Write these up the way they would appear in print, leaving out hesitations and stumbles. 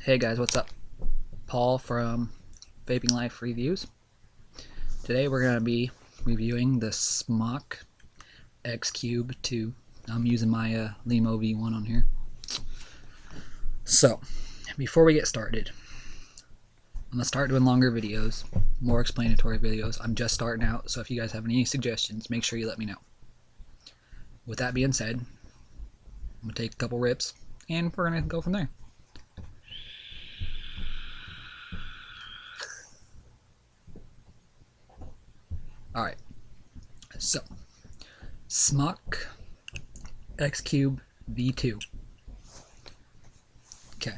Hey guys, what's up? Paul from Vaping Life Reviews. Today we're going to be reviewing the smok xcube2. I'm using my Limo V1 on here. So, before we get started, I'm going to start doing longer videos, more explanatory videos. I'm just starting out, so if you guys have any suggestions, make sure you let me know. With that being said, I'm going to take a couple rips, and we're going to go from there. Alright, so smok xcube V2. Okay,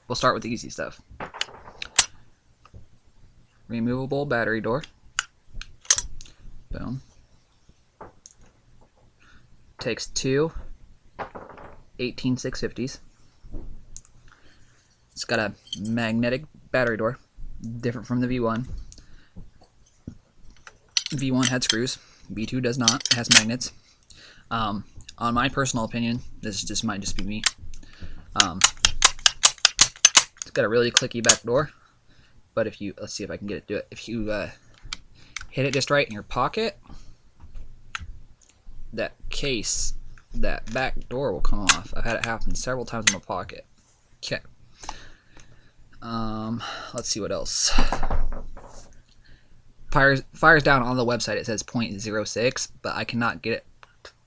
we'll start with the easy stuff. Removable battery door. Boom. Takes two 18650s. It's got a magnetic battery door, different from the V1. V1 had screws, V2 does not, it has magnets. On my personal opinion, this just might just be me. It's got a really clicky back door, but if you, let's see if I can get it to do it. If you hit it just right in your pocket, that case, that back door will come off. I've had it happen several times in my pocket. Okay. Let's see what else. Fires down on the website. It says 0.06, but I cannot get it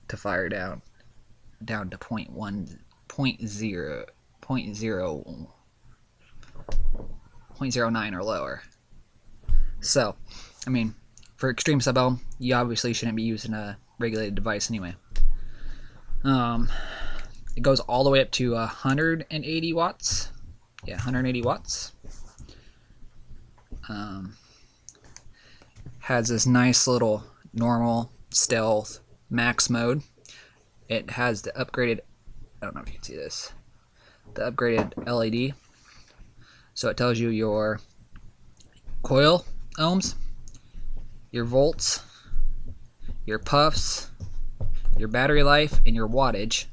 to fire down to 0.09 or lower. So, I mean, for extreme sub-L, you obviously shouldn't be using a regulated device anyway. It goes all the way up to 180 watts. Yeah, 180 watts. Has this nice little normal, stealth, max mode. It has the upgraded, I don't know if you can see this, the upgraded LED. So it tells you your coil ohms, your volts, your puffs, your battery life, and your wattage.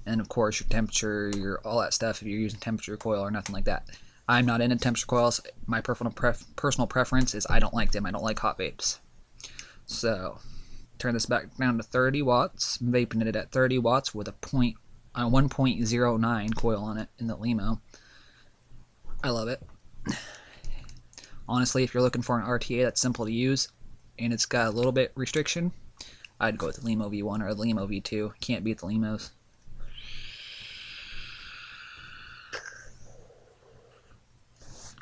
And of course your temperature, your all that stuff if you're using temperature coil or nothing like that. I'm not into temperature coils. My personal preference is I don't like them. I don't like hot vapes. So, turn this back down to 30 watts. I'm vaping it at 30 watts with a 1.09 coil on it in the Limo. I love it. Honestly, if you're looking for an RTA that's simple to use and it's got a little bit restriction, I'd go with the Limo V1 or the Limo V2. Can't beat the Limos.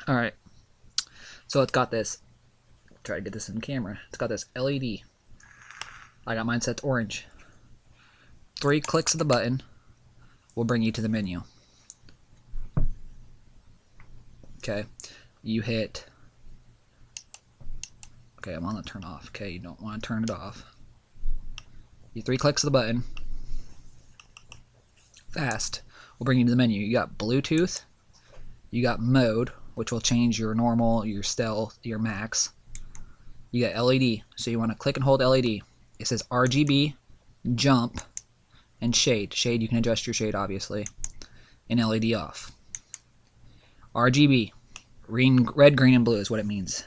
Alright, so it's got this, try to get this in camera, it's got this LED. I got mine set to orange. 3 clicks of the button will bring you to the menu. Okay, you hit, okay, I'm on the turn off. Okay, you don't want to turn it off. You 3 clicks of the button, fast, will bring you to the menu. You got Bluetooth, you got mode, which will change your normal, your stealth, your max. You got LED, so you want to click and hold LED. It says RGB, jump, and shade. Shade, you can adjust your shade, obviously. And LED off. RGB, red, green, and blue is what it means.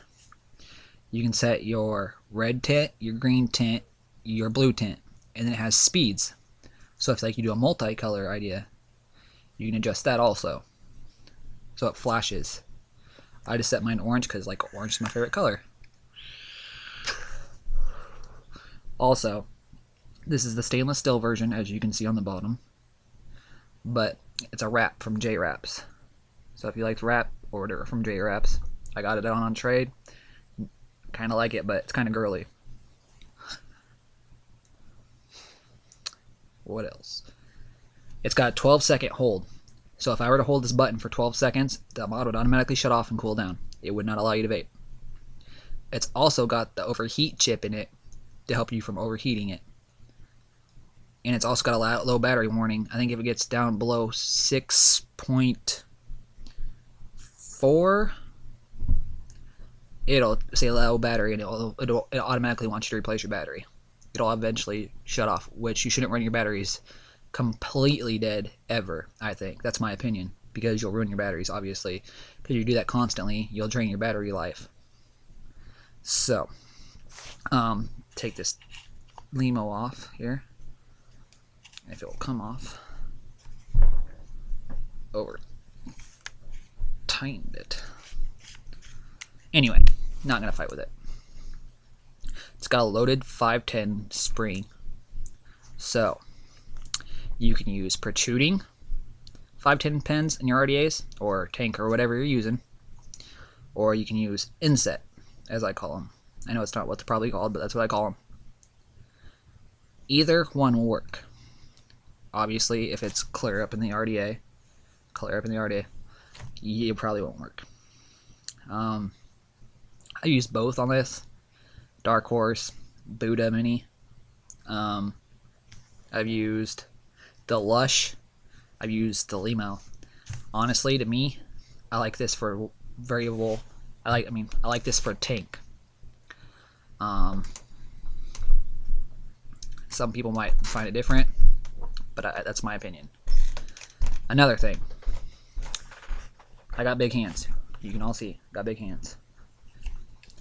You can set your red tint, your green tint, your blue tint. And then it has speeds. So if like you do a multicolor idea, you can adjust that also. So it flashes. I just set mine orange because like orange is my favorite color. Also, this is the stainless steel version, as you can see on the bottom, but it's a wrap from J-Wraps. So if you like wrap, order from J-Wraps. I got it on trade. Kind of like it, but it's kind of girly. What else? It's got a 12-second hold. So if I were to hold this button for 12 seconds, the mod would automatically shut off and cool down. It would not allow you to vape. It's also got the overheat chip in it to help you from overheating it. And it's also got a low battery warning. I think if it gets down below 6.4, it'll say low battery and it'll automatically want you to replace your battery. It'll eventually shut off, which you shouldn't run your batteries completely dead ever, I think. That's my opinion, because you'll ruin your batteries, obviously. Because you do that constantly, you'll drain your battery life. So, take this limo off here. If it will come off. Over. Tightened it. Anyway, not going to fight with it. It's got a loaded 510 spring. So, you can use protruding 510 pins in your RDAs, or tank, or whatever you're using. Or you can use inset, as I call them. I know it's not what they're probably called, but that's what I call them. Either one will work. Obviously, if it's clear up in the RDA, it probably won't work. I used both on this. Dark Horse, Buddha Mini. I've used the Lush. I've used the Limo. Honestly, to me, I like this for variable. I like this for tank. Some people might find it different, but that's my opinion. Another thing, I got big hands. You can all see, got big hands.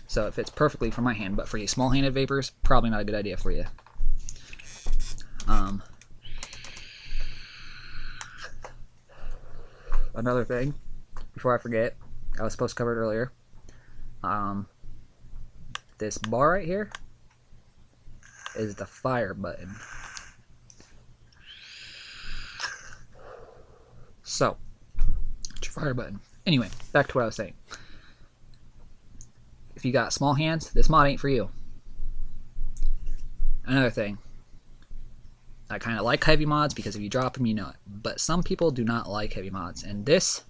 So it fits perfectly for my hand, but for you small-handed vapors, probably not a good idea for you. Another thing, before I forget, I was supposed to cover it earlier. This bar right here is the fire button. So, it's your fire button. Anyway, back to what I was saying. If you got small hands, this mod ain't for you. Another thing, I kind of like heavy mods because if you drop them, you know it. But some people do not like heavy mods, and this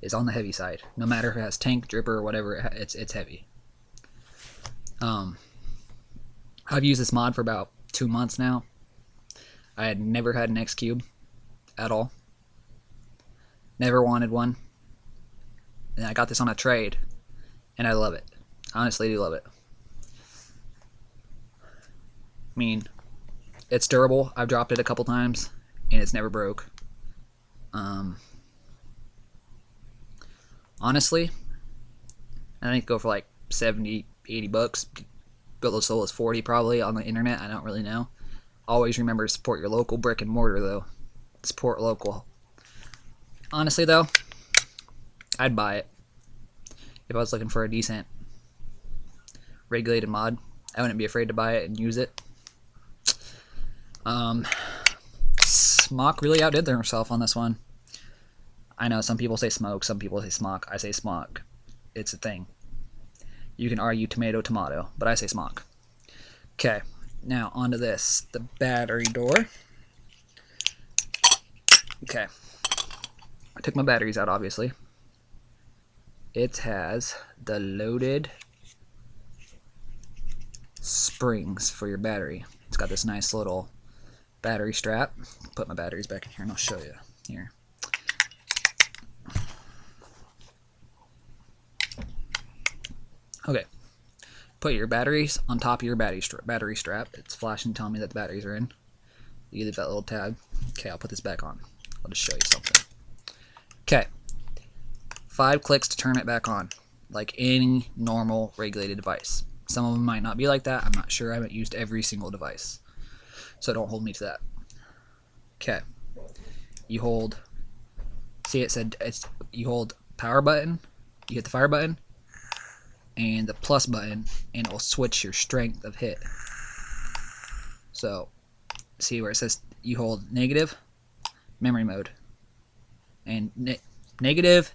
is on the heavy side. No matter if it has tank, dripper, or whatever, it's heavy. I've used this mod for about 2 months now. I had never had an xcube at all. Never wanted one. And I got this on a trade, and I love it. Honestly, I do love it. I mean, it's durable. I've dropped it a couple times, and it's never broke. Honestly, I think go for like 70, 80 bucks. Build sold is 40 probably on the internet. I don't really know. Always remember to support your local brick and mortar, though. Support local. Honestly, though, I'd buy it if I was looking for a decent regulated mod. I wouldn't be afraid to buy it and use it. Smok really outdid themselves on this one. I know some people say smoke, some people say smok. I say smok. It's a thing. You can argue tomato, tomato, but I say smok. Okay, now onto this. The battery door. Okay. I took my batteries out, obviously. It has the loaded springs for your battery. It's got this nice little battery strap. Put my batteries back in here and I'll show you. Here. Okay. Put your batteries on top of your battery strap. It's flashing, telling me that the batteries are in. You leave that little tab. Okay, I'll put this back on. I'll just show you something. Okay. 5 clicks to turn it back on, like any normal regulated device. Some of them might not be like that. I'm not sure. I haven't used every single device, so don't hold me to that. Okay. You hold. See, it said you hold power button. You hit the fire button and the plus button, and it will switch your strength of hit. So, see where it says you hold negative, memory mode, and negative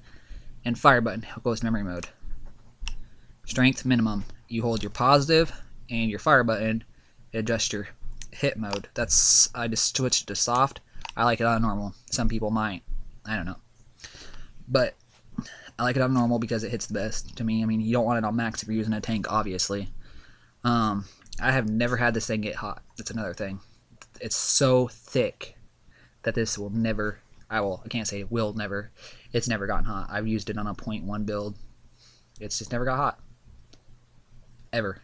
and fire button goes memory mode. Strength minimum. You hold your positive and your fire button, adjust your hit mode. I just switched to soft. I like it on normal. Some people might. I don't know. But I like it on normal because it hits the best to me. I mean, you don't want it on max if you're using a tank, obviously. I have never had this thing get hot. That's another thing. It's so thick that this will never, I can't say it will never. It's never gotten hot. I've used it on a 0.1 build. It's just never got hot. Ever.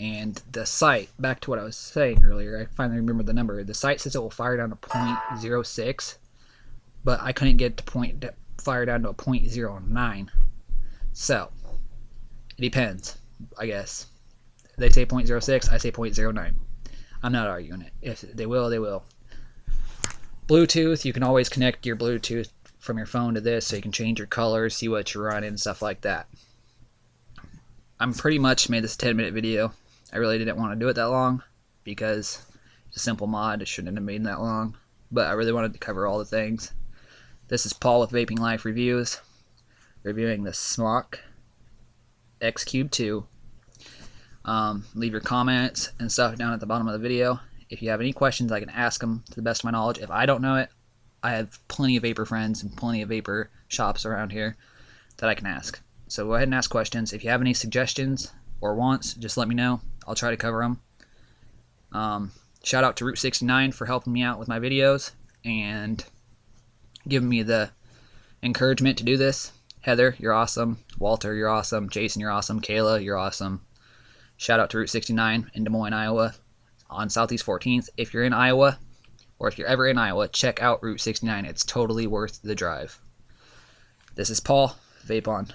And the site, back to what I was saying earlier, I finally remember the number. The site says it will fire down to 0.06, but I couldn't get it to fire down to a 0.09. So it depends, I guess. They say 0.06, I say 0.09. I'm not arguing it. If they will, they will. Bluetooth, you can always connect your Bluetooth from your phone to this so you can change your colors, see what you're running, stuff like that. I'm pretty much made this a 10-minute video. I really didn't want to do it that long because it's a simple mod. It shouldn't have been that long, but I really wanted to cover all the things. This is Paul with Vaping Life Reviews, reviewing the smok xcube2. Leave your comments and stuff down at the bottom of the video. If you have any questions, I can ask them to the best of my knowledge. If I don't know it, I have plenty of vapor friends and plenty of vapor shops around here that I can ask. So go ahead and ask questions. If you have any suggestions or wants, just let me know. I'll try to cover them. Shout out to Route 69 for helping me out with my videos and giving me the encouragement to do this. Heather, you're awesome. Walter, you're awesome. Jason, you're awesome. Kayla, you're awesome. Shout out to Route 69 in Des Moines, Iowa on Southeast 14th. If you're in Iowa, or if you're ever in Iowa, check out Route 69. It's totally worth the drive. This is Paul. Vape on.